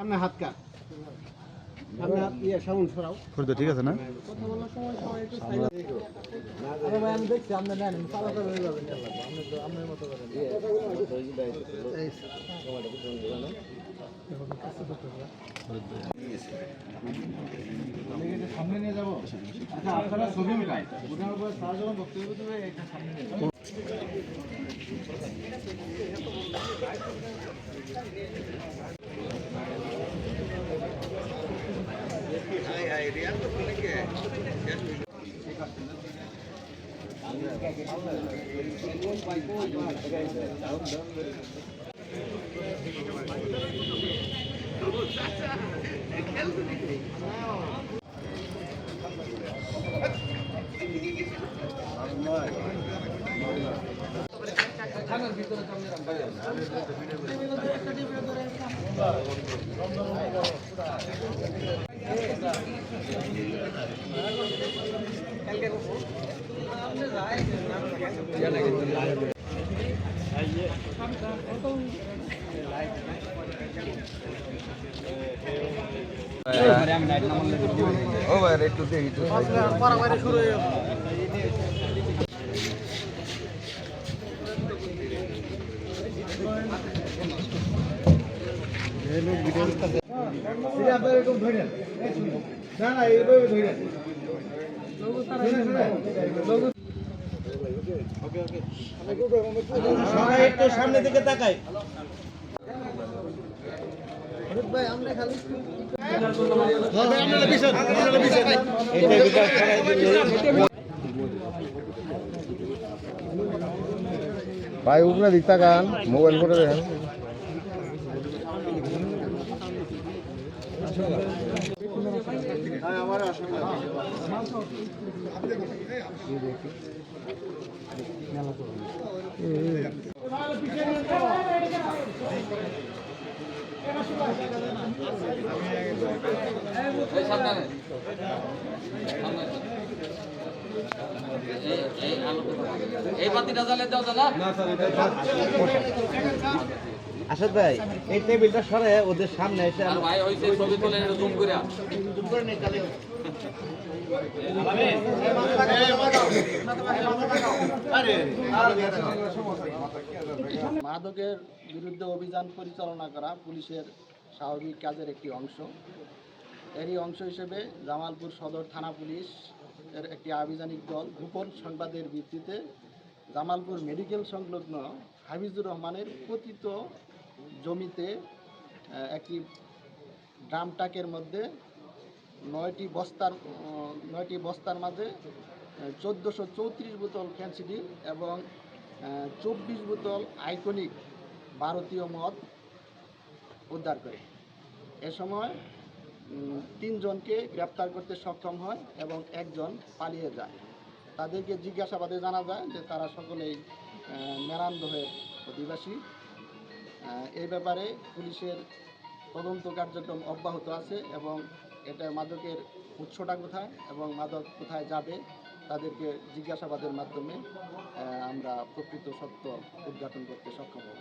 সামনে হাত কাট, সামনে হাত ইয়ে সাউন্ড সরাও। ঠিক আছে না? কথা বলার সময় সবাই একটু সাইলেন্ট। আরে ভাই আমি দেখছি আপনি নেন, পালাতে হয়ে যাবে ইনশাআল্লাহ। আপনি তো আপনার মতো করেন। এই সময়টা বুঝুন না। সামনে নিয়ে যাবো। আচ্ছা আপনারা ছবি উঠাই, উঠানোর পরে তারা যখন বক্তব্য দেবে এটা সামনে নিয়ে যাবো। ও ভাই একটু দেখি তো শুরু হয়ে একটু সামনে দিকে তাকাই। ভাই আমরা খালি ভাই উপরে দিক তাকান, মোবাইল করে দেখেন। এই বাতিটা জ্বালিয়ে দাও দাদা। আসাদ ভাই এই টেবিলটা সরে ওদের সামনে এসে আর ভাই হইছে ছবি তোলে জুম করে। মাদকের বিরুদ্ধে অভিযান পরিচালনা করা পুলিশের স্বাভাবিক কাজের একটি অংশ। এরই অংশ হিসেবে জামালপুর সদর থানা পুলিশ এর একটি আভিযানিক দল গোপন সংবাদের ভিত্তিতে জামালপুর মেডিকেল সংলগ্ন হাফিজুর রহমানের পতিত জমিতে একটি ড্রাম ট্রাকের মধ্যে 9টি বস্তার মাঝে 1434 বোতল ফ্যান্সিডিল এবং 24 বোতল আইকনিক ভারতীয় মদ উদ্ধার করে। এ সময় 3 জনকে গ্রেপ্তার করতে সক্ষম হয় এবং একজন পালিয়ে যায়। তাদেরকে জিজ্ঞাসাবাদে জানা যায় যে তারা সকলেই মেরান্দহের অধিবাসী। এই ব্যাপারে পুলিশের তদন্ত কার্যক্রম অব্যাহত আছে এবং এটা মাদকের উৎসটা কোথায় এবং মাদক কোথায় যাবে তাদেরকে জিজ্ঞাসাবাদের মাধ্যমে আমরা প্রকৃত সত্য উদ্ঘাটন করতে সক্ষম হব।